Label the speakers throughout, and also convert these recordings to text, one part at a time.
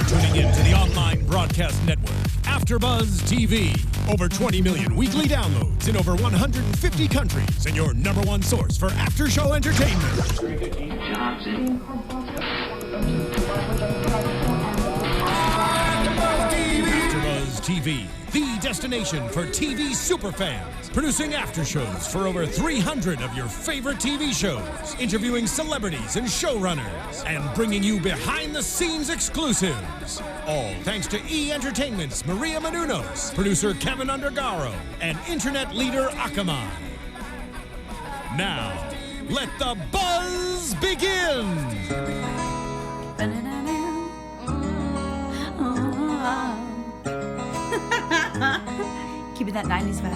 Speaker 1: tuning in to the online broadcast network, AFTERBUZZ TV. Over 20 million weekly downloads in over 150 countries, and your number one source for after-show entertainment. AFTERBUZZ TV, the destination for TV superfans. Producing after-shows for over 300 of your favorite TV shows. Interviewing celebrities and showrunners. And bringing you behind-the-scenes exclusives. All thanks to E! Entertainment's Maria Menounos, producer Kevin Undergaro, and internet leader Akamai. Now, let the buzz begin!
Speaker 2: Keeping that 90s vibe.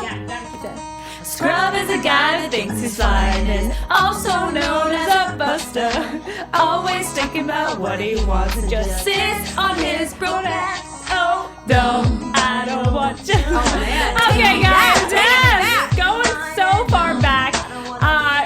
Speaker 3: Yeah, that's it.
Speaker 2: Scrub is a guy that thinks he's fine, is also known as a buster. Always thinking about what he wants and just sits on his protest. Oh, I don't want you. Oh, man. Okay, guys, going so far back.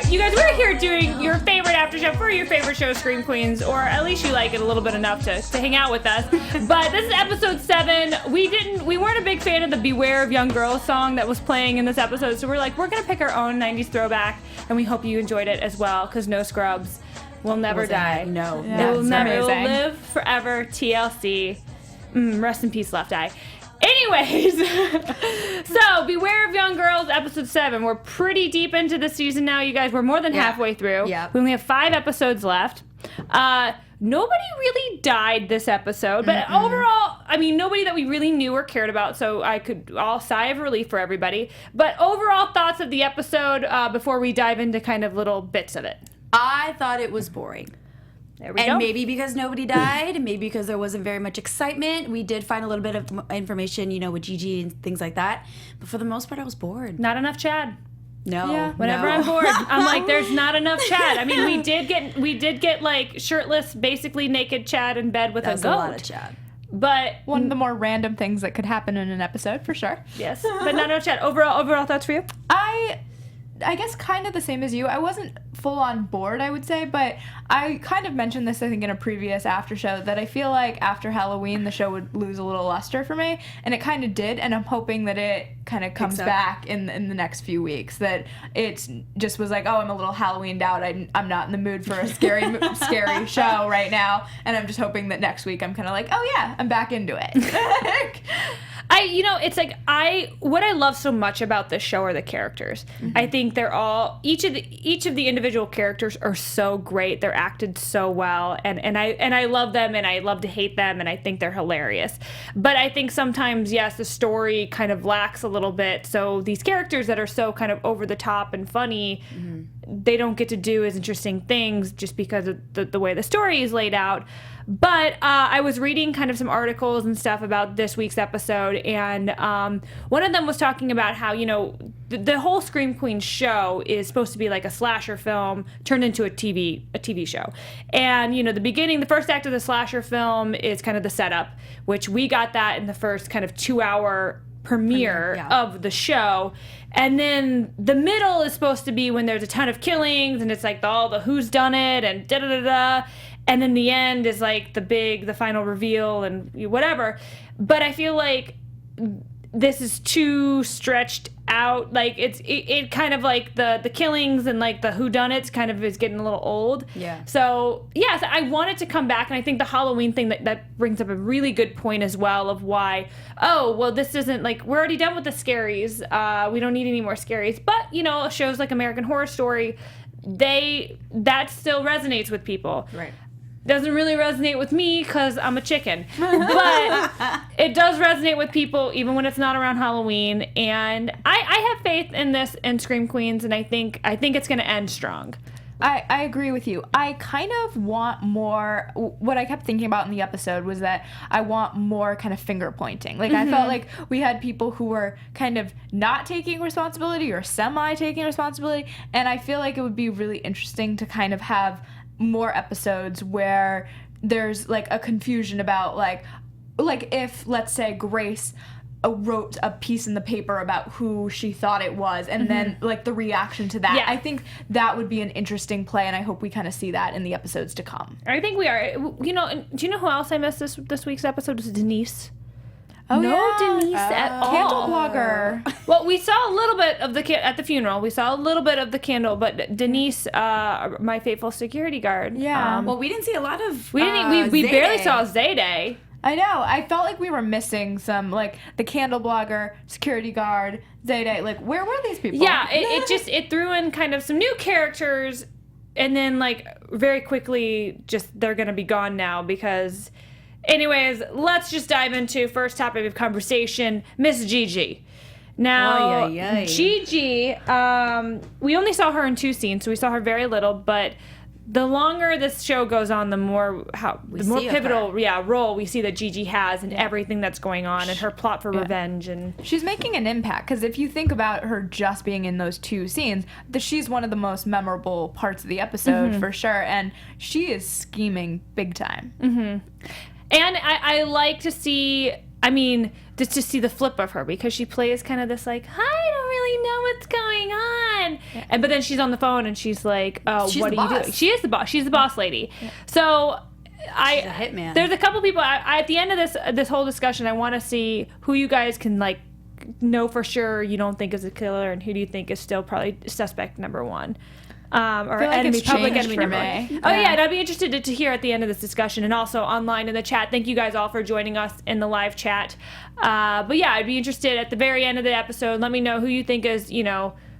Speaker 2: You guys, we're here doing your favorite after show for your favorite show, Scream Queens, or at least you like it a little bit enough to hang out with us. But this is episode 7. We weren't a big fan of the Beware of Young Girls song that was playing in this episode, so we're like, we're gonna pick our own 90s throwback, and we hope you enjoyed it as well, because no scrubs will never die.
Speaker 3: No,
Speaker 2: it will live forever. TLC. Rest in peace, Left Eye. Anyways, so Beware of Young Girls, episode 7. We're pretty deep into the season now, you guys. We're more than halfway through.
Speaker 3: Yeah.
Speaker 2: We only have 5 episodes left. Nobody really died this episode, but overall, I mean, nobody that we really knew or cared about, so I'll sigh of relief for everybody. But overall thoughts of the episode before we dive into kind of little bits of it.
Speaker 3: I thought it was boring.
Speaker 2: There we go.
Speaker 3: And maybe because nobody died, and maybe because there wasn't very much excitement. We did find a little bit of information, with Gigi and things like that. But for the most part, I was bored.
Speaker 2: Not enough Chad.
Speaker 3: No.
Speaker 2: Yeah. Whenever I'm bored, I'm like, there's not enough Chad. I mean, we did get like shirtless, basically naked Chad in bed with a goat.
Speaker 3: That's a lot of Chad.
Speaker 2: But
Speaker 4: one of the more random things that could happen in an episode, for sure.
Speaker 2: Yes, but not enough Chad. Overall thoughts for you?
Speaker 4: I guess kind of the same as you. I wasn't full on bored, I would say, but I kind of mentioned this, I think, in a previous after show, that I feel like after Halloween, the show would lose a little luster for me, and it kind of did, and I'm hoping that it kind of comes back in the next few weeks, that it just was like, oh, I'm a little Halloweened out, I'm not in the mood for a scary show right now, and I'm just hoping that next week I'm kind of like, oh yeah, I'm back into it.
Speaker 2: It's like what I love so much about this show are the characters. I think they're all each of the individual characters are so great. They're acted so well, and I love them, and I love to hate them, and I think they're hilarious. But I think sometimes, yes, the story kind of lacks a little bit. So these characters that are so kind of over the top and funny, they don't get to do as interesting things just because of the way the story is laid out. But I was reading kind of some articles and stuff about this week's episode, and one of them was talking about how, the whole Scream Queens show is supposed to be like a slasher film turned into a TV show. And, the first act of the slasher film is kind of the setup, which we got that in the first kind of 2-hour premiere of the show. And then the middle is supposed to be when there's a ton of killings, and it's like all the who's done it and da-da-da-da. And then the end is like the final reveal and whatever. But I feel like this is too stretched out. Like it kind of like the killings and like the whodunits kind of is getting a little old.
Speaker 3: Yeah.
Speaker 2: So yes, I want it to come back, and I think the Halloween thing that brings up a really good point as well of why, this isn't like, we're already done with the scaries. We don't need any more scaries. But shows like American Horror Story, that still resonates with people.
Speaker 3: Right.
Speaker 2: Doesn't really resonate with me because I'm a chicken, but it does resonate with people even when it's not around Halloween. And I have faith in this and Scream Queens, and I think it's going to end strong.
Speaker 4: I agree with you. I kind of want more. What I kept thinking about in the episode was that I want more kind of finger pointing. Like, I felt like we had people who were kind of not taking responsibility or semi taking responsibility, and I feel like it would be really interesting to kind of have more episodes where there's like a confusion about like if, let's say, Grace wrote a piece in the paper about who she thought it was, and then like the reaction to that.
Speaker 2: Yeah.
Speaker 4: I think that would be an interesting play, and I hope we kind of see that in the episodes to come.
Speaker 2: I think we are. You know, do you know who else I missed this week's episode? Was Denise.
Speaker 4: Oh,
Speaker 2: no
Speaker 4: yeah.
Speaker 2: Denise at all.
Speaker 4: Candle blogger.
Speaker 2: Well, we saw a little bit of at the funeral. We saw a little bit of the candle, but Denise, my faithful security guard.
Speaker 4: Yeah.
Speaker 3: Well, we didn't see a lot of.
Speaker 2: We didn't. We barely
Speaker 3: Zayday.
Speaker 2: saw Zayday.
Speaker 4: I know. I felt like we were missing some, like, the candle blogger, security guard, Zayday. Like, where were these people?
Speaker 2: Yeah, it threw in kind of some new characters, and then like very quickly, just they're gonna be gone now because. Anyways, let's just dive into first topic of conversation, Miss Gigi. Now, Gigi, we only saw her in 2 scenes, so we saw her very little, but the longer this show goes on, the more pivotal role we see that Gigi has in everything that's going on and her plot for revenge. And
Speaker 4: she's making an impact, because if you think about her just being in those 2 scenes, she's one of the most memorable parts of the episode for sure, and she is scheming big time.
Speaker 2: And I like to see, just to see the flip of her, because she plays kind of this like, I don't really know what's going on. And but then she's on the phone and she's like, what are you doing? She is the boss. She's the boss lady. So
Speaker 3: she's a hitman.
Speaker 2: There's a couple people, at the end of this whole discussion, I want to see who you guys can like know for sure you don't think is a killer, and who do you think is still probably suspect number 1. Or enemy, public enemy number 1. Oh yeah, and I'd be interested to hear at the end of this discussion, and also online in the chat. Thank you guys all for joining us in the live chat. But yeah, I'd be interested at the very end of the episode. Let me know who you think is,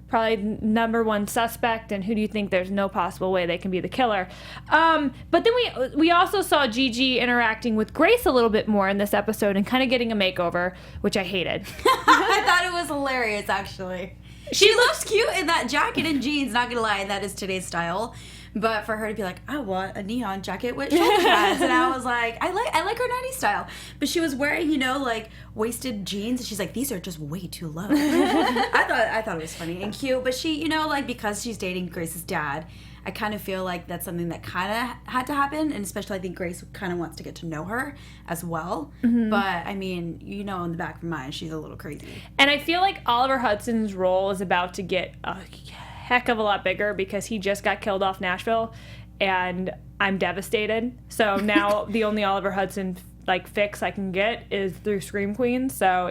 Speaker 2: probably number 1 suspect, and who do you think there's no possible way they can be the killer. But then we also saw Gigi interacting with Grace a little bit more in this episode and kind of getting a makeover, which I hated.
Speaker 3: I thought it was hilarious, actually. She looks cute in that jacket and jeans, not gonna lie, that is today's style. But for her to be like, I want a neon jacket with shoulder pads, and I was like, I like her 90s style. But she was wearing, like waisted jeans, and she's like, these are just way too low. I thought it was funny and cute. But she, like because she's dating Grace's dad, I kind of feel like that's something that kind of had to happen, and especially I think Grace kind of wants to get to know her as well. But in the back of her mind, she's a little crazy.
Speaker 2: And I feel like Oliver Hudson's role is about to get a heck of a lot bigger, because he just got killed off Nashville, and I'm devastated. So now the only Oliver Hudson fix I can get is through Scream Queen. So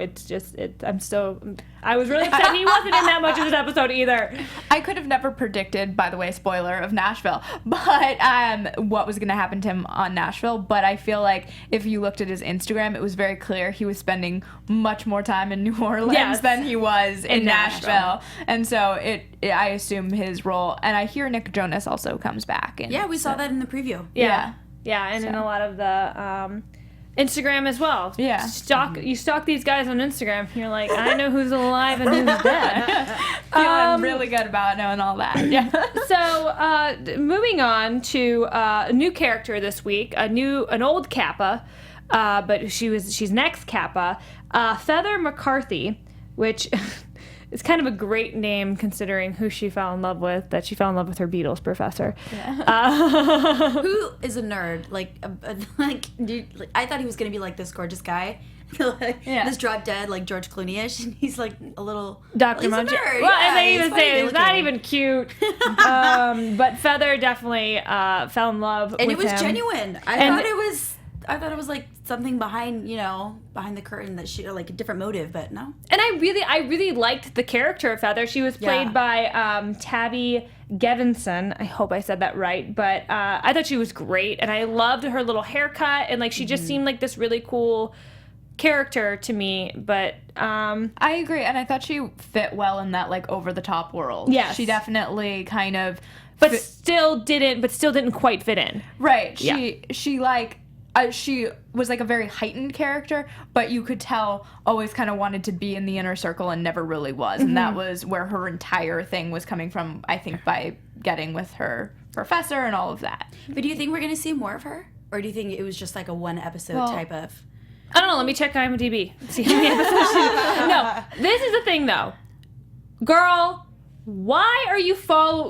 Speaker 2: I was really upset he wasn't in that much of this episode either.
Speaker 4: I could have never predicted, by the way, spoiler of Nashville, but what was going to happen to him on Nashville. But I feel like if you looked at his Instagram, it was very clear he was spending much more time in New Orleans than he was in Nashville. And so I assume his role, and I hear Nick Jonas also comes back.
Speaker 3: We saw that in the preview.
Speaker 2: Yeah, and in a lot of the Instagram as well.
Speaker 4: Yeah.
Speaker 2: You stalk these guys on Instagram, and you're like, I know who's alive and who's dead.
Speaker 4: Feeling really good about knowing all that. Yeah.
Speaker 2: So, moving on to a new character this week, an old Kappa, but she's next Kappa, Feather McCarthy, which is kind of a great name considering who she fell in love with. That she fell in love with her Beatles professor.
Speaker 3: Yeah. Who is a nerd? I thought he was gonna be like this gorgeous guy, this drop dead like George Clooney-ish, and he's like a little
Speaker 2: Dr. Munch. Well, and they even say it's not even cute. But Feather definitely fell in love with him.
Speaker 3: And it was genuine. I thought it was like something behind the curtain that she like a different motive, but no.
Speaker 2: And I really liked the character of Feather. She was played by Tabby Gevinson. I hope I said that right, but I thought she was great, and I loved her little haircut, and she just seemed like this really cool character to me. But
Speaker 4: I agree, and I thought she fit well in that over the top world.
Speaker 2: Yes,
Speaker 4: she definitely kind of,
Speaker 2: still didn't quite fit in.
Speaker 4: Right. She was like a very heightened character, but you could tell always kind of wanted to be in the inner circle and never really was. And that was where her entire thing was coming from, I think, by getting with her professor and all of that.
Speaker 3: But do you think we're going to see more of her? Or do you think it was just like a one episode type of...
Speaker 2: I don't know. Let me check IMDb. See how many episodes No, this is the thing, though. Girl, why are you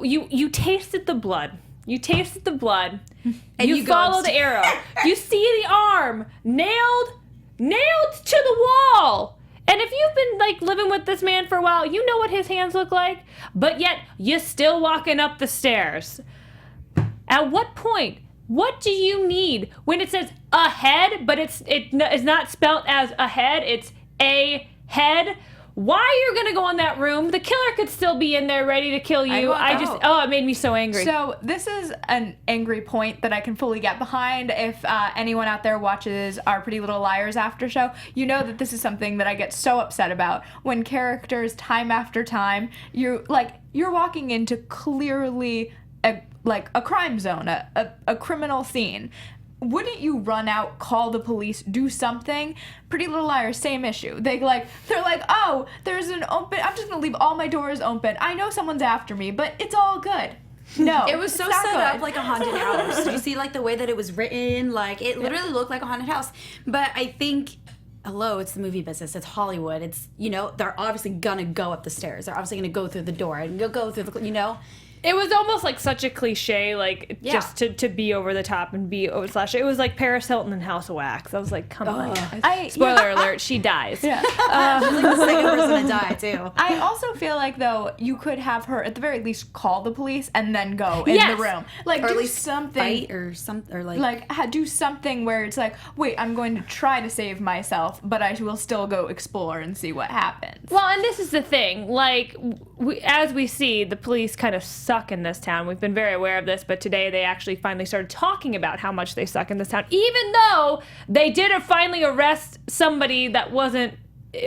Speaker 2: You tasted the blood. You tasted the blood. And you follow the arrow. You see the arm nailed to the wall. And if you've been like living with this man for a while, you know what his hands look like, but yet you're still walking up the stairs. At what point? What do you need when it says a head, but it is not spelled as a head, it's a head? Why are you going to go in that room? The killer could still be in there ready to kill you. It made me so angry.
Speaker 4: So this is an angry point that I can fully get behind. If anyone out there watches our Pretty Little Liars after show, you know that this is something that I get so upset about. When characters, time after time, you're walking into clearly a crime zone, a criminal scene. Wouldn't you run out, call the police, do something? Pretty Little Liars, same issue. They're like, oh, there's an open, I'm just gonna leave all my doors open. I know someone's after me, but it's all good. No,
Speaker 3: it was so set up like a haunted house. Did you see like the way that it was written? Like it literally looked like a haunted house. But I think, hello, it's the movie business. It's Hollywood. It's, they're obviously gonna go up the stairs. They're obviously gonna go through the door and go through the,
Speaker 2: It was almost like such a cliche, just to be over the top and be overslash. It was like Paris Hilton in House of Wax. I was like, come on. Spoiler alert, she dies.
Speaker 4: Yeah.
Speaker 3: She's like the second person to die, too.
Speaker 4: I also feel like, though, you could have her, at the very least, call the police and then go in the room. Like,
Speaker 3: or
Speaker 4: do
Speaker 3: at least
Speaker 4: something.
Speaker 3: Fight or something. Or
Speaker 4: do something where it's like, wait, I'm going to try to save myself, but I will still go explore and see what happens.
Speaker 2: Well, and this is the thing. Like, as we see, the police kind of suck in this town. We've been very aware of this, but today they actually finally started talking about how much they suck in this town, even though they did finally arrest somebody that wasn't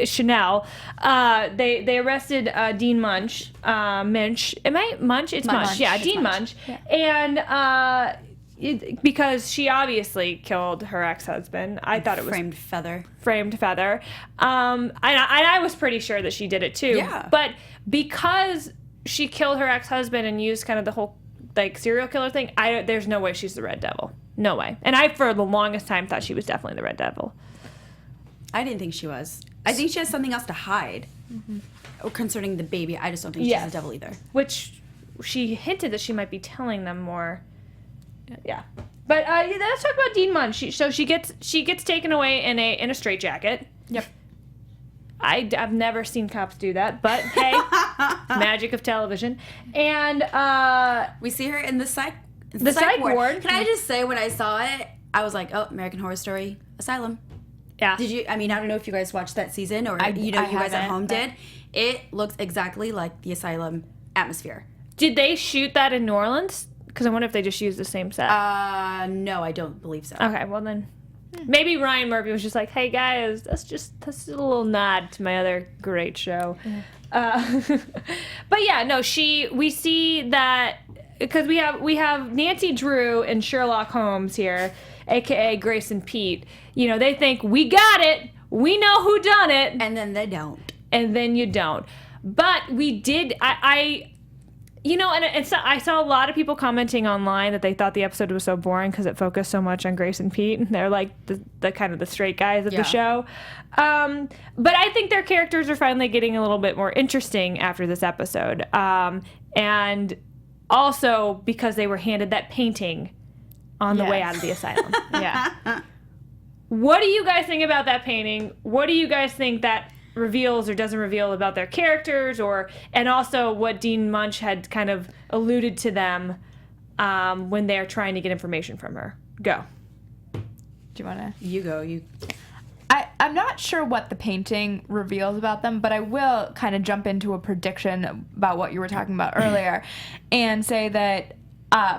Speaker 2: Chanel. They arrested Dean Munsch. Munsch. Am I Munsch? It's Munsch. Yeah, it's Dean Munsch. Yeah. And because she obviously killed her ex-husband. I thought it was
Speaker 3: framed feather.
Speaker 2: And I was pretty sure that she did it too.
Speaker 3: Yeah.
Speaker 2: But because she killed her ex-husband and used kind of the whole serial killer thing, there's no way she's the Red Devil. No way. And I, for the longest time, thought she was definitely the Red Devil.
Speaker 3: I didn't think she was. I think she has something else to hide concerning the baby. I just don't think she's the devil either.
Speaker 2: Which she hinted that she might be telling them more. Yeah. But let's talk about Dean Munsch. So she gets taken away in a straitjacket.
Speaker 4: Yep.
Speaker 2: I've never seen cops do that, but hey, magic of television. And
Speaker 3: we see her in the psych
Speaker 2: ward.
Speaker 3: Can I just say, when I saw it, I was like, oh, American Horror Story Asylum.
Speaker 2: Yeah.
Speaker 3: Did you? I mean, I don't know if you guys watched that season or you guys at home did. It looks exactly like the asylum atmosphere.
Speaker 2: Did they shoot that in New Orleans? Because I wonder if they just used the same set.
Speaker 3: No, I don't believe so.
Speaker 2: Okay, well then. Maybe Ryan Murphy was just like, hey guys, that's a little nod to my other great show. But yeah, no, we see that because we have Nancy Drew and Sherlock Holmes here, aka Grace and Pete. They think we got it, we know who done it,
Speaker 3: and then they don't.
Speaker 2: And then you don't. But we did. And so I saw a lot of people commenting online that they thought the episode was so boring because it focused so much on Grace and Pete. They're like the kind of the straight guys of the show. But I think their characters are finally getting a little bit more interesting after this episode. And also because they were handed that painting on the way out of the asylum. Yeah. What do you guys think about that painting? What do you guys think that reveals or doesn't reveal about their characters, and also what Dean Munsch had kind of alluded to them when they're trying to get information from her? Go.
Speaker 4: Do you want to?
Speaker 3: You go.
Speaker 4: I'm not sure what the painting reveals about them, but I will kind of jump into a prediction about what you were talking about earlier and say that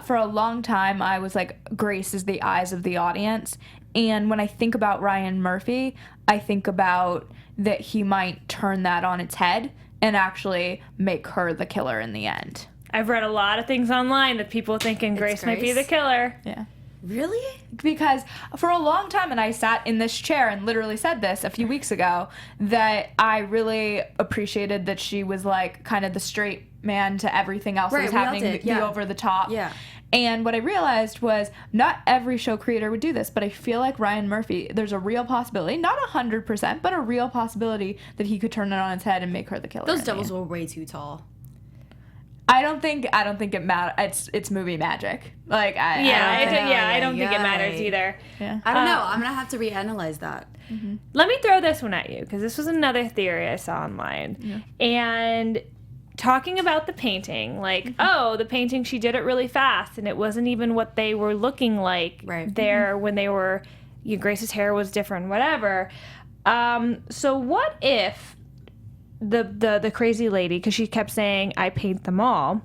Speaker 4: for a long time I was like, Grace is the eyes of the audience. And when I think about Ryan Murphy, I think about that he might turn that on its head and actually make her the killer in the end.
Speaker 2: I've read a lot of things online that people thinking Grace might be the killer.
Speaker 4: Yeah.
Speaker 3: Really?
Speaker 4: Because for a long time, and I sat in this chair and literally said this a few weeks ago, that I really appreciated that she was like kind of the straight man to everything else that was happening, the over the top.
Speaker 3: Yeah.
Speaker 4: And what I realized was not every show creator would do this, but I feel like Ryan Murphy, there's a real possibility, not 100%, but a real possibility that he could turn it on its head and make her the killer.
Speaker 3: Those devils were way too tall.
Speaker 4: I don't think it matters. It's movie magic. Like
Speaker 2: I don't think it matters either.
Speaker 4: Yeah.
Speaker 3: I don't know. I'm gonna have to reanalyze that.
Speaker 2: Mm-hmm. Let me throw this one at you because this was another theory I saw online, and talking about the painting, like the painting, she did it really fast, and it wasn't even what they were looking like there when they were. Grace's hair was different, whatever. So what if the crazy lady, because she kept saying, I paint them all,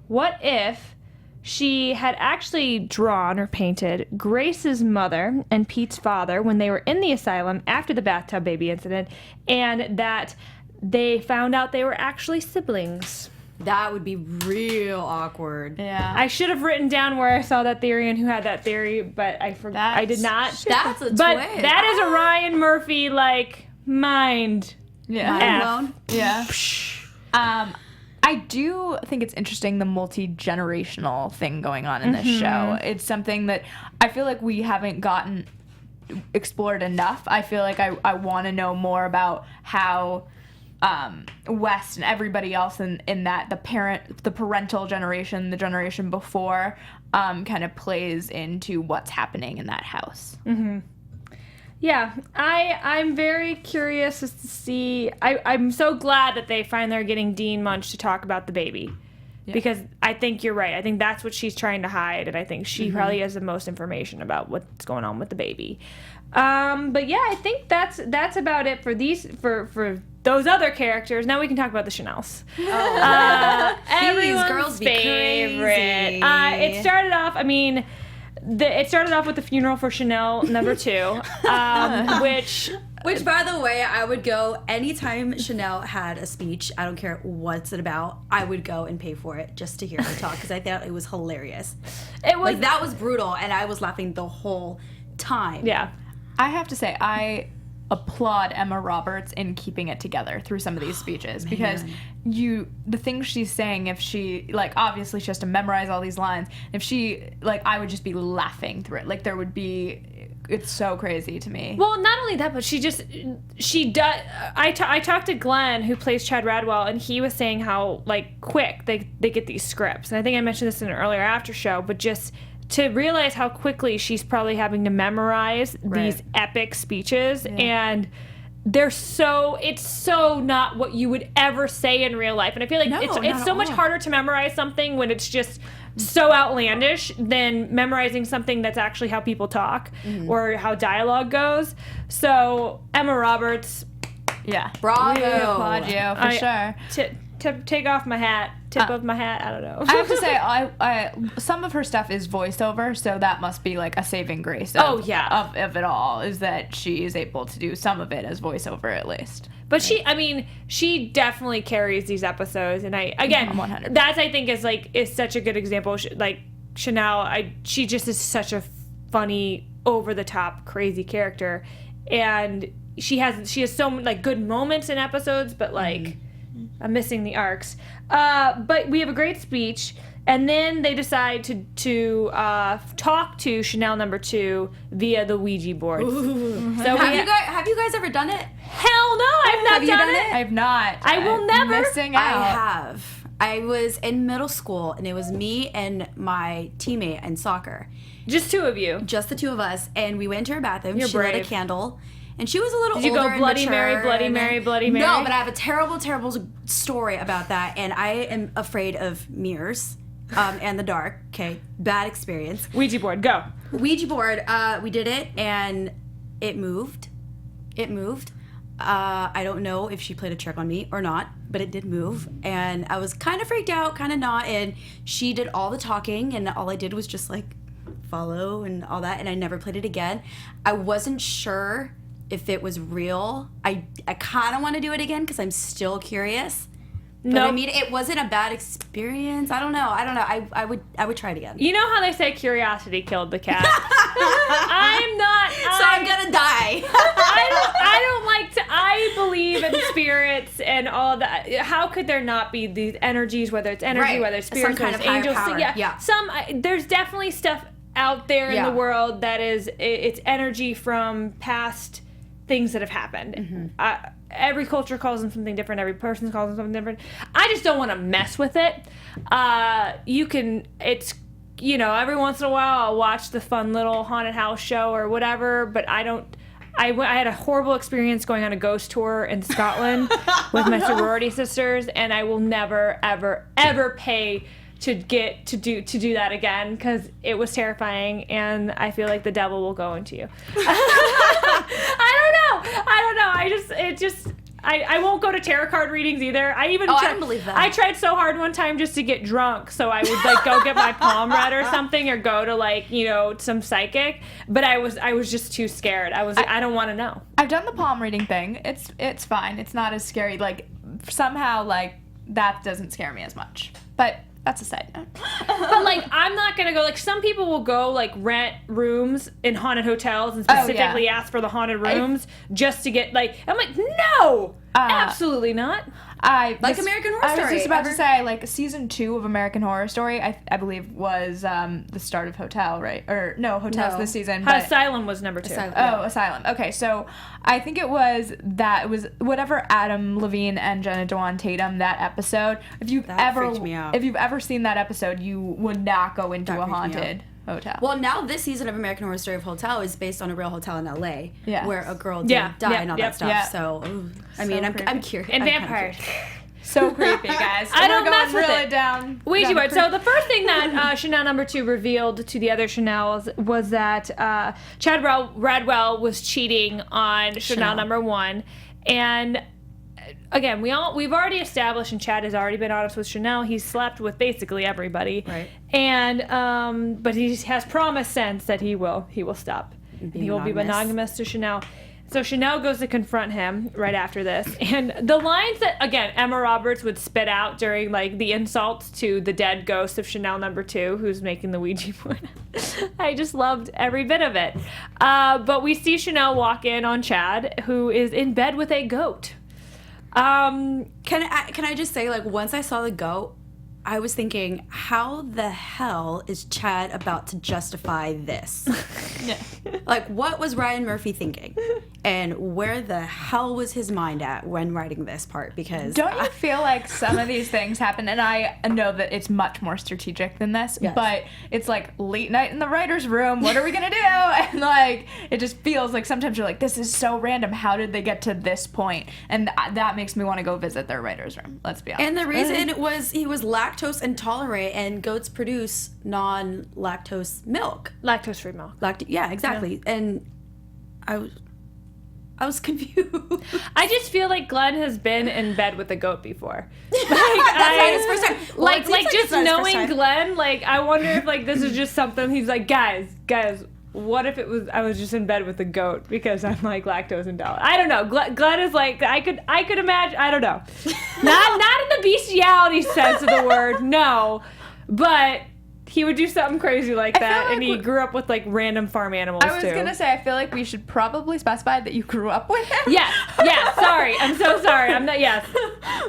Speaker 2: what if she had actually drawn or painted Grace's mother and Pete's father when they were in the asylum after the bathtub baby incident, and that they found out they were actually siblings?
Speaker 3: That would be real awkward.
Speaker 4: Yeah.
Speaker 2: I should have written down where I saw that theory and who had that theory, but I forgot. I did not.
Speaker 3: That's a twist.
Speaker 2: But that is a Ryan Murphy, mind.
Speaker 4: Yeah.
Speaker 3: Mind blown.
Speaker 4: Yeah. I do think it's interesting, the multi-generational thing going on in this show. It's something that I feel like we haven't gotten explored enough. I feel like I want to know more about how West and everybody else in that the parental generation, the generation before, kind of plays into what's happening in that house.
Speaker 2: Mm-hmm. Yeah, I'm very curious as to see. I'm so glad that they finally are getting Dean Munsch to talk about the baby, because I think you're right. I think that's what she's trying to hide, and I think she probably has the most information about what's going on with the baby. But yeah, I think that's about it for those other characters. Now we can talk about the Chanels. Everyone's
Speaker 3: girls be
Speaker 2: favorite.
Speaker 3: crazy.
Speaker 2: It started off. It started off with the funeral for Chanel number 2, which,
Speaker 3: by the way, I would go anytime Chanel had a speech. I don't care what's it about. I would go and pay for it just to hear her talk because I thought it was hilarious.
Speaker 2: It was
Speaker 3: that was brutal, and I was laughing the whole time.
Speaker 2: Yeah.
Speaker 4: I have to say, I applaud Emma Roberts in keeping it together through some of these speeches, because the things she's saying, if she, obviously she has to memorize all these lines, if she, I would just be laughing through it. There would be, it's so crazy to me.
Speaker 2: Well, not only that, but she does, I talked to Glenn, who plays Chad Radwell, and he was saying how, quick they get these scripts. And I think I mentioned this in an earlier after show, but just to realize how quickly she's probably having to memorize these epic speeches, and it's so not what you would ever say in real life. And I feel like it's so much harder to memorize something when it's just so outlandish than memorizing something that's actually how people talk or how dialogue goes. So Emma Roberts,
Speaker 3: bravo.
Speaker 4: We applaud you for sure.
Speaker 2: Take off my hat. Tip of my hat. I don't know.
Speaker 4: I have to say, I some of her stuff is voiceover, so that must be a saving grace. Of it all, is that she is able to do some of it as voiceover at least.
Speaker 2: But she definitely carries these episodes, and I
Speaker 4: 100%.
Speaker 2: That I think is such a good example. Chanel, she just is such a funny, over the top, crazy character, and she has so many good moments in episodes, but I'm missing the arcs. But we have a great speech, and then they decide to talk to Chanel number 2 via the Ouija board. So
Speaker 3: have you guys ever done it?
Speaker 2: Hell no, I've not done it.
Speaker 4: I've not.
Speaker 2: I will never.
Speaker 4: Missing out.
Speaker 3: I have. I was in middle school, and it was me and my teammate in soccer.
Speaker 2: Just 2 of you.
Speaker 3: Just the 2 of us, and we went to her bathroom.
Speaker 2: You're
Speaker 3: she lit a
Speaker 2: brave.
Speaker 3: candle. And she was a little older.
Speaker 2: Did you go
Speaker 3: and
Speaker 2: Bloody
Speaker 3: mature,
Speaker 2: Mary, Bloody Mary, Bloody Mary?
Speaker 3: No, but I have a terrible, terrible story about that, and I am afraid of mirrors and the dark. Okay, bad experience.
Speaker 2: Ouija board, go.
Speaker 3: Ouija board. We did it, and it moved. I don't know if she played a trick on me or not, but it did move, and I was kind of freaked out, kind of not. And she did all the talking, and all I did was just follow and all that, and I never played it again. I wasn't sure if it was real. I kind of want to do it again because I'm still curious. But it wasn't a bad experience. I don't know. I would try it again.
Speaker 2: You know how they say curiosity killed the cat? I'm not.
Speaker 3: So I'm gonna die.
Speaker 2: I believe in spirits and all that. How could there not be these energies, whether it's energy, whether it's spirits,
Speaker 3: some kind
Speaker 2: whether
Speaker 3: of
Speaker 2: it's
Speaker 3: higher
Speaker 2: angels?
Speaker 3: power.
Speaker 2: There's definitely stuff out there in the world that is, it's energy from past things that have happened. Every culture calls them something different. Every person calls them something different. I just don't want to mess with it. Every once in a while I'll watch the fun little haunted house show or whatever, but I had a horrible experience going on a ghost tour in Scotland with my sorority sisters, and I will never, ever, ever pay to do that again, because it was terrifying, and I feel like the devil will go into you. I don't know. I won't go to tarot card readings either. I don't believe that. I tried so hard one time just to get drunk, so I would like go get my palm read or something, or go to some psychic. But I was just too scared. I don't want to know.
Speaker 4: I've done the palm reading thing. It's fine. It's not as scary. Like somehow that doesn't scare me as much. But that's a side note.
Speaker 2: But I'm not gonna go. Some people will go rent rooms in haunted hotels and specifically ask for the haunted rooms just to get I'm like, no, absolutely not.
Speaker 3: American Horror Story.
Speaker 4: I was just about to say, season 2 of American Horror Story, I believe was the start of Hotel, right? Or no, Hotel's this season. But
Speaker 2: Asylum was number 2.
Speaker 4: Asylum. Okay, so I think it was whatever Adam Levine and Jenna Dewan Tatum, that episode. If you've ever seen that episode, you would not go into a haunted hotel.
Speaker 3: Well, now this season of American Horror Story of Hotel is based on a real hotel in LA where a girl did die and all that stuff.
Speaker 4: Yeah.
Speaker 3: So, I'm curious.
Speaker 2: And vampires.
Speaker 4: So creepy, guys.
Speaker 2: I don't mess with
Speaker 4: really
Speaker 2: it.
Speaker 4: Down.
Speaker 2: Ouija board. So the first thing that Chanel number 2 revealed to the other Chanels was that Chad Radwell was cheating on Chanel number 1, and again, we've already established, and Chad has already been honest with Chanel, he's slept with basically everybody,
Speaker 3: right?
Speaker 2: And but he has promised since that he will stop. He will be monogamous to Chanel. So Chanel goes to confront him right after this, and the lines that, again, Emma Roberts would spit out during the insults to the dead ghost of Chanel number 2, who's making the Ouija board. I just loved every bit of it. But we see Chanel walk in on Chad, who is in bed with a goat.
Speaker 3: Can I just say, once I saw the goat, I was thinking, how the hell is Chad about to justify this? What was Ryan Murphy thinking? And where the hell was his mind at when writing this part? Because
Speaker 4: don't you feel like some of these things happen, and I know that it's much more strategic than this, but it's late night in the writer's room, what are we gonna do? And it just feels like sometimes you're like, this is so random, how did they get to this point? And that makes me want to go visit their writer's room, let's be honest.
Speaker 3: And the reason was he was lactose intolerant, and goats produce non-lactose milk.
Speaker 2: Lactose-free milk.
Speaker 3: Yeah, exactly. Yeah. And I was confused.
Speaker 2: I just feel like Glenn has been in bed with a goat before.
Speaker 3: That's not his first time. Well,
Speaker 2: just knowing Glenn, I wonder if this is just something he's like, guys, what if I was just in bed with a goat because I'm lactose intolerant? I don't know. Glenn is I could imagine. I don't know. Not in the bestiality sense of the word, no, but he would do something crazy like that, and he grew up with random farm animals too.
Speaker 4: I was gonna say, I feel like we should probably specify that you grew up with him.
Speaker 2: Yeah. Sorry, I'm so sorry. I'm not. Yes.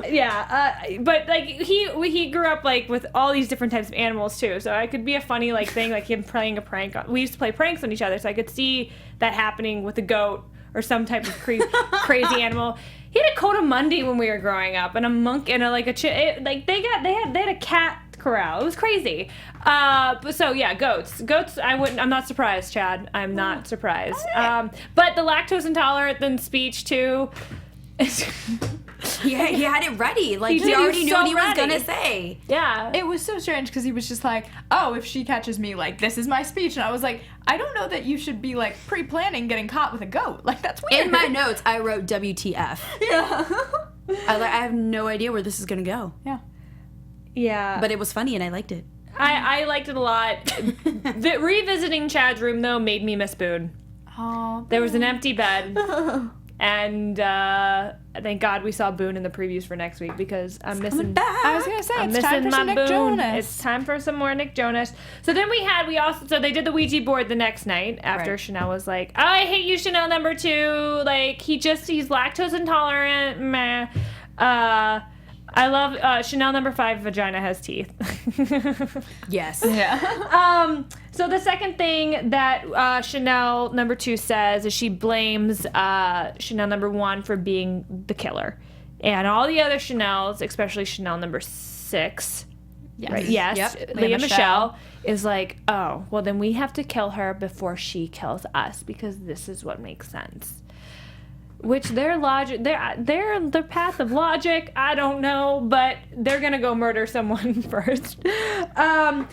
Speaker 2: Yeah. But he grew up with all these different types of animals too. So it could be a funny thing, him playing a prank. We used to play pranks on each other, so I could see that happening with a goat or some type of crazy animal. He had a coattamundi when we were growing up, and a monk and they had a cat corral. It was crazy. So yeah, goats. I'm not surprised, Chad. I'm not surprised. Right. But the lactose intolerant then speech too.
Speaker 3: He had it ready. He already knew what he was gonna say.
Speaker 2: Yeah.
Speaker 4: It was so strange because he was just like, oh, if she catches me, this is my speech. And I was like, I don't know that you should be pre-planning getting caught with a goat. That's weird.
Speaker 3: In my notes, I wrote WTF.
Speaker 4: Yeah.
Speaker 3: I have no idea where this is gonna go.
Speaker 4: Yeah.
Speaker 2: Yeah.
Speaker 3: But it was funny and I liked it.
Speaker 2: I liked it a lot. Revisiting Chad's room, though, made me miss Boone.
Speaker 4: Oh.
Speaker 2: There was an empty bed. And thank God we saw Boone in the previews for next week, because I'm missing.
Speaker 4: I was gonna say,
Speaker 2: it's time for some Nick Jonas. It's time for some more Nick Jonas. So then so they did the Ouija board the next night after Chanel was like, oh, I hate you, Chanel number 2. He's lactose intolerant. Meh. I love Chanel number 5, vagina has teeth.
Speaker 3: Yes.
Speaker 4: Yeah.
Speaker 2: So the second thing that Chanel number 2 says is she blames Chanel number 1 for being the killer. And all the other Chanels, especially Chanel number 6,
Speaker 4: Yes.
Speaker 2: right? Yes,
Speaker 4: Yep.
Speaker 2: Leah Michelle is like, oh, well then we have to kill her before she kills us because this is what makes sense. Which their logic, their path of logic, I don't know, but they're gonna go murder someone first. But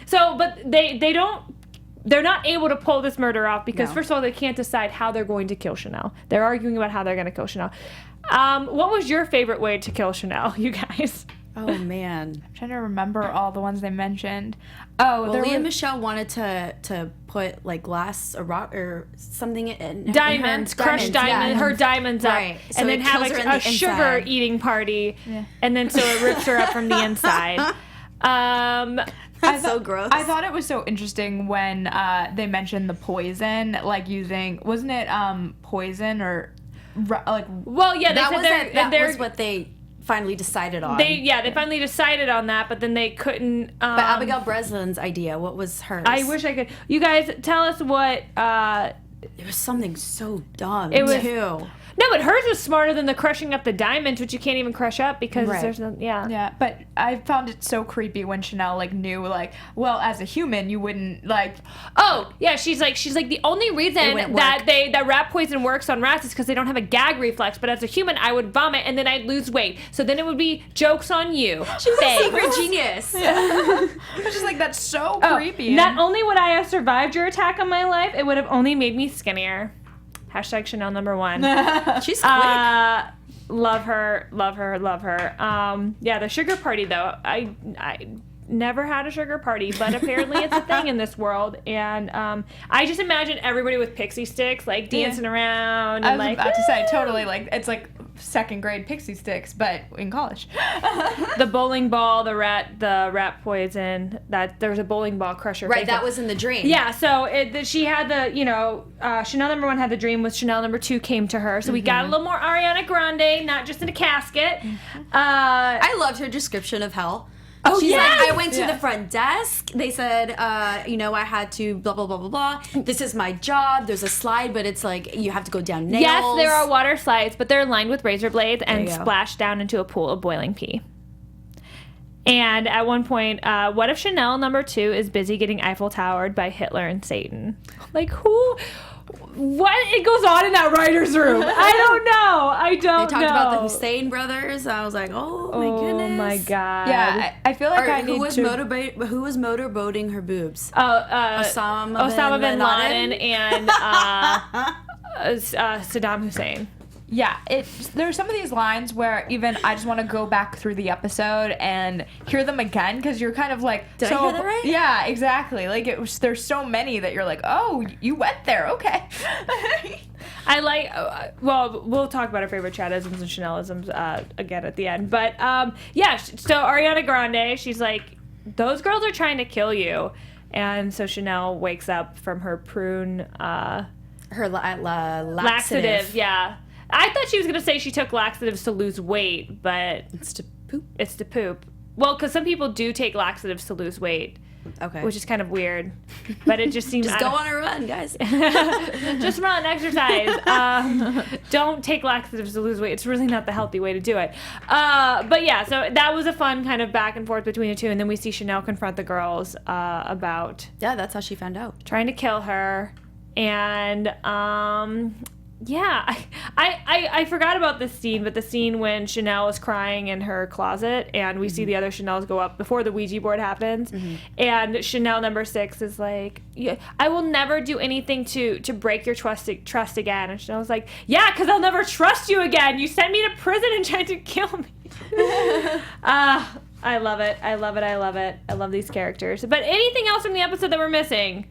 Speaker 2: they're not able to pull this murder off because first of all, they can't decide how they're going to kill Chanel. They're arguing about how they're gonna kill Chanel. What was your favorite way to kill Chanel, you guys?
Speaker 3: Oh man,
Speaker 4: I'm trying to remember all the ones they mentioned. Oh,
Speaker 3: well, Leah Michelle wanted to put like glass or rock or something in
Speaker 2: diamonds, crushed diamonds, her diamonds up,
Speaker 3: right. So
Speaker 2: and then have a sugar eating party, and then so it rips her up from the inside.
Speaker 3: That's so gross.
Speaker 4: I thought it was so interesting when they mentioned the poison, like using, wasn't it poison or like?
Speaker 2: Well, yeah,
Speaker 3: that was what they finally decided on.
Speaker 2: They finally decided on that, but then they couldn't.
Speaker 3: But Abigail Breslin's idea, what was hers?
Speaker 2: I wish I could. You guys, tell us what.
Speaker 3: It was something so dumb.
Speaker 2: It was
Speaker 3: too.
Speaker 2: No, but hers was smarter than the crushing up the diamonds, which you can't even crush up because there's no.
Speaker 4: Yeah, but I found it so creepy when Chanel like knew like, well, as a human you wouldn't like.
Speaker 2: Oh yeah, she's like the only reason that rat poison works on rats is because they don't have a gag reflex. But as a human, I would vomit and then I'd lose weight. So then it would be jokes on you.
Speaker 3: She's a secret genius.
Speaker 4: I was just like, that's so creepy.
Speaker 2: Not only would I have survived your attack on my life, it would have only made me skinnier. Hashtag Chanel number 1.
Speaker 3: She's quick.
Speaker 2: Love her. Yeah, the sugar party though. I never had a sugar party, but apparently it's a thing in this world. And I just imagine everybody with pixie sticks, like dancing around. And
Speaker 4: I was about to say, totally, like it's like second grade pixie sticks, but in college.
Speaker 2: The bowling ball, the rat poison. That there's a bowling ball crusher.
Speaker 3: Right, that was in the dream.
Speaker 2: Yeah, so she had Chanel number 1 had the dream with Chanel number 2 came to her. So we got a little more Ariana Grande, not just in a casket.
Speaker 3: I loved her description of hell.
Speaker 2: Oh,
Speaker 3: she's
Speaker 2: yes!
Speaker 3: like, I went to the front desk. They said, I had to blah, blah, blah, blah, blah. This is my job. There's a slide, but it's like you have to go down nails.
Speaker 2: Yes, there are water slides, but they're lined with razor blades and splash down into a pool of boiling pee. And at one point, what if Chanel number 2 is busy getting Eiffel Towered by Hitler and Satan? Like, who... What it goes on in that writer's room? I don't know.
Speaker 3: They talked about the Hussein brothers. I was like, oh my goodness.
Speaker 2: Oh my god.
Speaker 4: Yeah, I feel like
Speaker 3: who was motorboating her boobs?
Speaker 2: Osama bin Laden and Saddam Hussein.
Speaker 4: Yeah, there's some of these lines where even I just want to go back through the episode and hear them again because you're kind of like,
Speaker 3: Did I hear that right?
Speaker 4: Yeah, exactly. Like there's so many that you're like, oh, you went there, okay.
Speaker 2: I like. We'll talk about our favorite Chadisms and Chanelisms again at the end, but yeah. So Ariana Grande, she's like, those girls are trying to kill you, and so Chanel wakes up from her prune.
Speaker 3: Her laxative.
Speaker 2: Yeah. I thought she was going to say she took laxatives to lose weight, but...
Speaker 3: It's to poop.
Speaker 2: It's to poop. Well, because some people do take laxatives to lose weight.
Speaker 3: Okay.
Speaker 2: Which is kind of weird. But it just seems...
Speaker 3: Just go on a run, guys.
Speaker 2: Just run, exercise. Don't take laxatives to lose weight. It's really not the healthy way to do it. But yeah, so that was a fun kind of back and forth between the two. And then we see Chanel confront the girls about...
Speaker 3: Yeah, that's how she found out.
Speaker 2: Trying to kill her. And... yeah, I forgot about this scene, but the scene when Chanel is crying in her closet and we see the other Chanels go up before the Ouija board happens, and Chanel number 6 is like, yeah, I will never do anything to break your trust again. And Chanel's like, yeah, because I'll never trust you again. You sent me to prison and tried to kill me. I love it. I love these characters. But anything else from the episode that we're missing?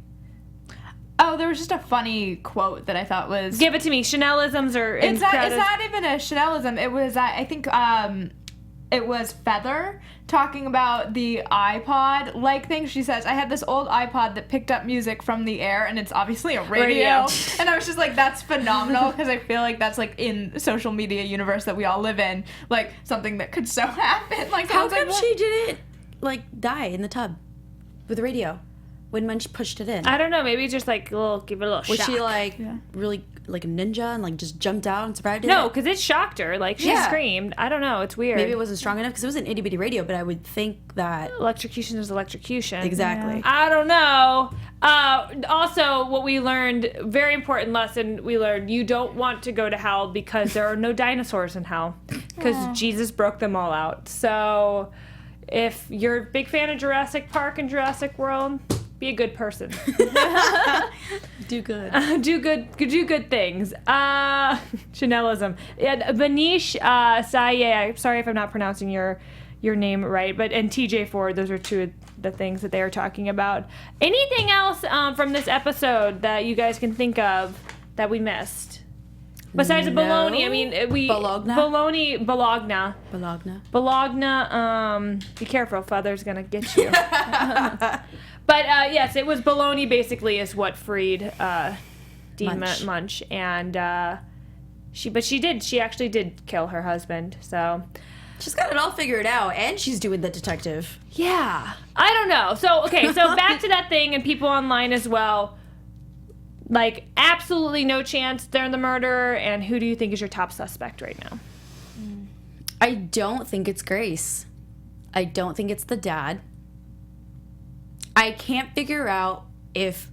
Speaker 4: Oh, there was just a funny quote that I thought was...
Speaker 2: Give it to me. Chanelisms or...
Speaker 4: It's not even a Chanelism. It was, I think, it was Feather talking about the iPod like thing. She says, I had this old iPod that picked up music from the air, and it's obviously a radio. And I was just like, that's phenomenal, because I feel like that's like in social media universe that we all live in, like something that could so happen. Like,
Speaker 3: how come she didn't like die in the tub with the radio when Munch pushed it in?
Speaker 2: I don't know. Maybe just like give it a little
Speaker 3: Was
Speaker 2: shock.
Speaker 3: she like really like a ninja and like just jumped out and survived it?
Speaker 2: No, because it shocked her. Like she screamed. I don't know. It's weird.
Speaker 3: Maybe it wasn't strong enough because it was an itty bitty radio, but I would think that
Speaker 2: electrocution is electrocution.
Speaker 3: Exactly.
Speaker 2: Yeah. I don't know. Also, what we learned, very important lesson we learned, you don't want to go to hell because there are no dinosaurs in hell because Jesus broke them all out. So if you're a big fan of Jurassic Park and Jurassic World, be a good person.
Speaker 3: do good.
Speaker 2: Do good things. Chanelism. Banish Saye, sorry if I'm not pronouncing your name right, and TJ Ford, those are two of the things that they are talking about. Anything else from this episode that you guys can think of that we missed? Besides the bologna, I mean, Bologna. Be careful, Feather's gonna get you. But yes, it was bologna basically is what freed Dean Munsch, and she actually did kill her husband. So
Speaker 3: she's got it all figured out, and she's doing the detective.
Speaker 2: Yeah, I don't know. So so back to that thing, and people online as well. Like, absolutely no chance they're the murderer, and who do you think is your top suspect right now?
Speaker 3: I don't think it's Grace. I don't think it's the dad. I can't figure out if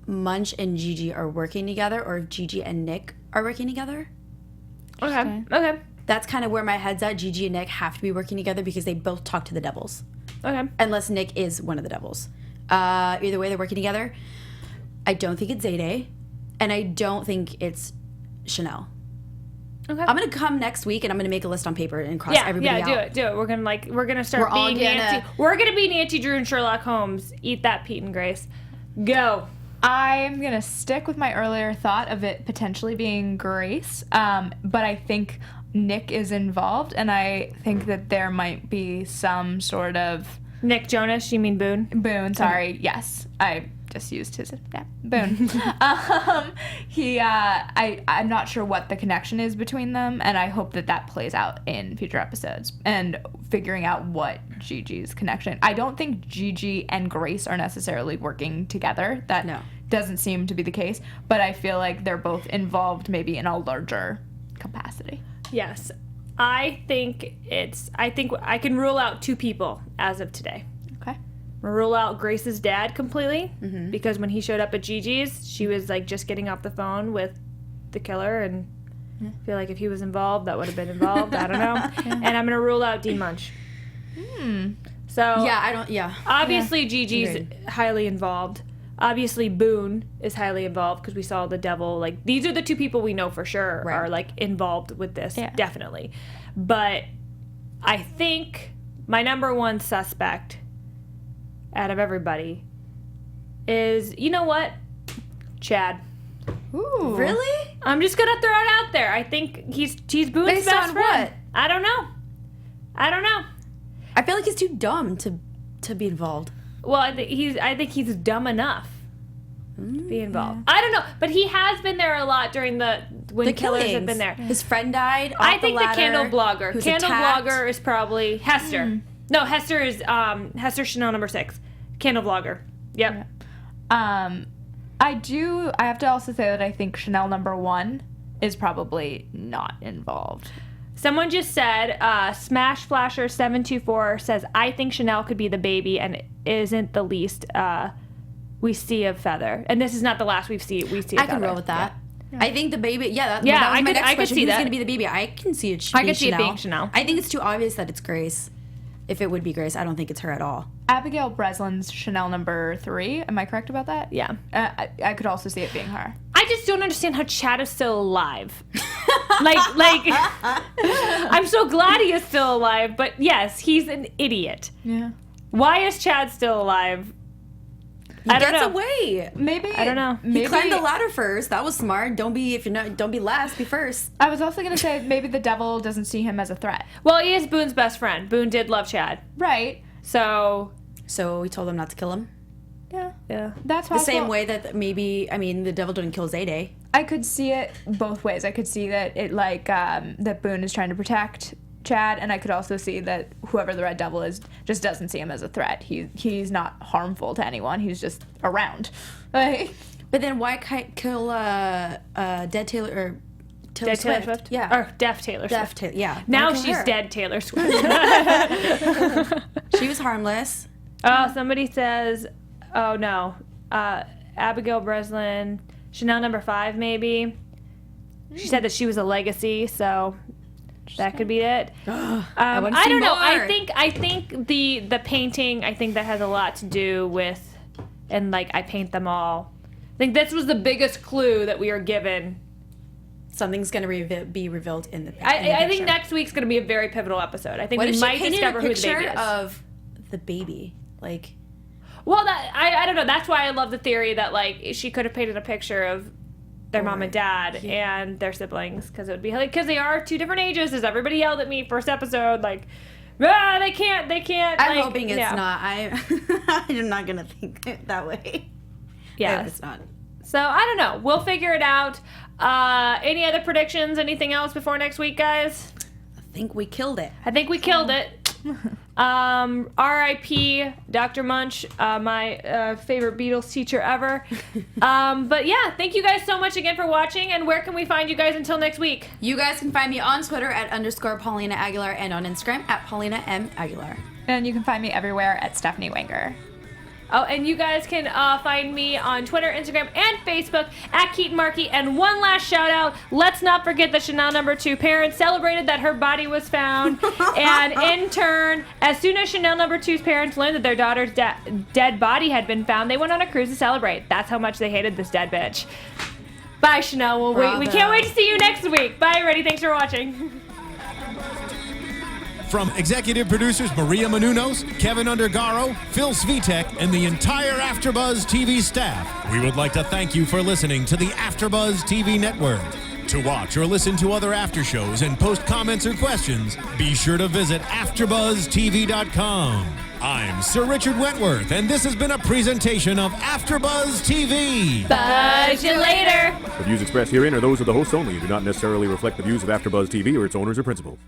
Speaker 3: Munch and Gigi are working together or if Gigi and Nick are working together.
Speaker 2: Okay.
Speaker 3: That's kind of where my head's at. Gigi and Nick have to be working together because they both talk to the devils.
Speaker 2: Okay.
Speaker 3: Unless Nick is one of the devils. Either way, they're working together. I don't think it's Zayday, and I don't think it's Chanel. Okay. I'm gonna come next week and I'm gonna make a list on paper and cross everybody out.
Speaker 2: Yeah, do it. We're gonna start being Nancy. We're gonna be Nancy Drew and Sherlock Holmes. Eat that, Pete and Grace. Go.
Speaker 4: I'm gonna stick with my earlier thought of it potentially being Grace, but I think Nick is involved, and I think that there might be some sort of
Speaker 2: Nick Jonas. You mean Boone?
Speaker 4: Boone. Sorry. Yes, I just used his name. Boone. I'm not sure what the connection is between them, and I hope that plays out in future episodes and figuring out what Gigi's connection. I don't think Gigi and Grace are necessarily working together. That doesn't seem to be the case, but I feel like they're both involved maybe in a larger capacity.
Speaker 2: Yes. I think I can rule out two people as of today.
Speaker 4: Okay.
Speaker 2: Rule out Grace's dad completely, because when he showed up at Gigi's, she was like just getting off the phone with the killer, and I feel like if he was involved, that would have been involved. I don't know. And I'm gonna rule out Dean Munsch. So obviously Gigi's highly involved. Obviously Boone is highly involved because we saw the devil. Like, these are the two people we know for sure are like involved with this, definitely. But I think my number one suspect out of everybody is, you know what? Chad.
Speaker 4: Ooh.
Speaker 3: Really?
Speaker 2: I'm just gonna throw it out there. I think he's Boone's
Speaker 3: Based
Speaker 2: best
Speaker 3: on
Speaker 2: friend.
Speaker 3: what?
Speaker 2: I don't know.
Speaker 3: I feel like he's too dumb to be involved.
Speaker 2: Well, I think he's dumb enough to be involved. I don't know, but he has been there a lot during when the killers have been there.
Speaker 3: His friend died.
Speaker 2: I think
Speaker 3: the
Speaker 2: ladder, candle blogger is probably Hester. No, Hester is Hester Chanel number 6. Candle blogger. Yep.
Speaker 4: I have to also say that I think Chanel number 1 is probably not involved.
Speaker 2: Someone just said, Smash Flasher 724 says, I think Chanel could be the baby and isn't the least we see of Feather. And this is not the last we see of Feather.
Speaker 3: I can roll with that. Yeah. I think the baby, that was
Speaker 2: I
Speaker 3: my next
Speaker 2: could
Speaker 3: question.
Speaker 2: see
Speaker 3: Who's
Speaker 2: that.
Speaker 3: going to be the baby? I can see it
Speaker 2: being Chanel.
Speaker 3: I think it's too obvious that it's Grace. If it would be Grace, I don't think it's her at all.
Speaker 4: Abigail Breslin's Chanel number 3. Am I correct about that?
Speaker 2: Yeah.
Speaker 4: I could also see it being her.
Speaker 2: I just don't understand how Chad is still alive. like, I'm so glad he is still alive, but yes, he's an idiot.
Speaker 4: Yeah.
Speaker 2: Why is Chad still alive? I don't
Speaker 3: gets
Speaker 2: know.
Speaker 3: away.
Speaker 4: Maybe
Speaker 2: I don't know.
Speaker 3: He climbed the ladder first. That was smart. Don't be last. Be first.
Speaker 4: I was also gonna say maybe the devil doesn't see him as a threat.
Speaker 2: Well, he is Boone's best friend. Boone did love Chad.
Speaker 4: Right.
Speaker 2: So
Speaker 3: So he told him not to kill him.
Speaker 2: yeah.
Speaker 4: That's
Speaker 3: The
Speaker 4: possible.
Speaker 3: same way that maybe, I mean, the devil didn't kill Zayday.
Speaker 4: I could see it both ways. I could see that it that Boone is trying to protect Chad, and I could also see that whoever the Red Devil is just doesn't see him as a threat. He's not harmful to anyone. He's just around. Like,
Speaker 3: But then why kill dead Taylor or Taylor
Speaker 2: Dead Taylor
Speaker 3: Swift?
Speaker 2: Swift?
Speaker 3: Yeah.
Speaker 2: Or deaf Taylor Swift.
Speaker 3: Yeah.
Speaker 2: Now
Speaker 3: Why kill
Speaker 2: she's
Speaker 3: her?
Speaker 2: dead Taylor Swift.
Speaker 3: She was harmless.
Speaker 2: Oh, somebody says, oh no, Abigail Breslin, Chanel number 5 maybe. She said that she was a legacy, so that could be it.
Speaker 3: I wanna
Speaker 2: I
Speaker 3: see
Speaker 2: don't know.
Speaker 3: more.
Speaker 2: I think the painting, I think that has a lot to do with, and like I paint them all. I think this was the biggest clue that we are given.
Speaker 3: Something's going to be revealed in the
Speaker 2: I think
Speaker 3: picture.
Speaker 2: next week's going to be a very pivotal episode. I think
Speaker 3: What
Speaker 2: we
Speaker 3: if
Speaker 2: might
Speaker 3: she painted
Speaker 2: discover
Speaker 3: a
Speaker 2: who the baby
Speaker 3: picture
Speaker 2: is.
Speaker 3: of the baby? Like,
Speaker 2: Well, I don't know. That's why I love the theory that like she could have painted a picture of their mom and dad and their siblings, because it would be like, because they are 2 different ages. As everybody yelled at me first episode, like, they can't.
Speaker 3: I'm
Speaker 2: like,
Speaker 3: hoping it's
Speaker 2: yeah.
Speaker 3: not. I'm not going to think it that way.
Speaker 2: Yeah.
Speaker 3: It's not.
Speaker 2: So I don't know. We'll figure it out. Any other predictions? Anything else before next week, guys?
Speaker 3: I think we killed it.
Speaker 2: I think we killed it. R.I.P. Dr. Munsch, my favorite Beatles teacher ever. But yeah, thank you guys so much again for watching. And where can we find you guys until next week?
Speaker 3: You guys can find me on Twitter at _ Paulina Aguilar and on Instagram at Paulina M. Aguilar.
Speaker 4: and you can find me everywhere at Stephanie Wenger.
Speaker 2: Oh, and you guys can find me on Twitter, Instagram, and Facebook at Keetin Marchi. And one last shout out. Let's not forget that Chanel number 2 parents celebrated that her body was found. And in turn, as soon as Chanel number 2's parents learned that their daughter's dead body had been found, they went on a cruise to celebrate. That's how much they hated this dead bitch. Bye, Chanel. We can't wait to see you next week. Bye, everybody. Thanks for watching.
Speaker 1: From executive producers Maria Menounos, Kevin Undergaro, Phil Svitek, and the entire AfterBuzz TV staff, we would like to thank you for listening to the AfterBuzz TV network. To watch or listen to other after shows and post comments or questions, be sure to visit AfterBuzzTV.com. I'm Sir Richard Wentworth, and this has been a presentation of AfterBuzz TV.
Speaker 2: Buzz you later.
Speaker 5: The views expressed herein are those of the hosts only and do not necessarily reflect the views of AfterBuzz TV or its owners or principals.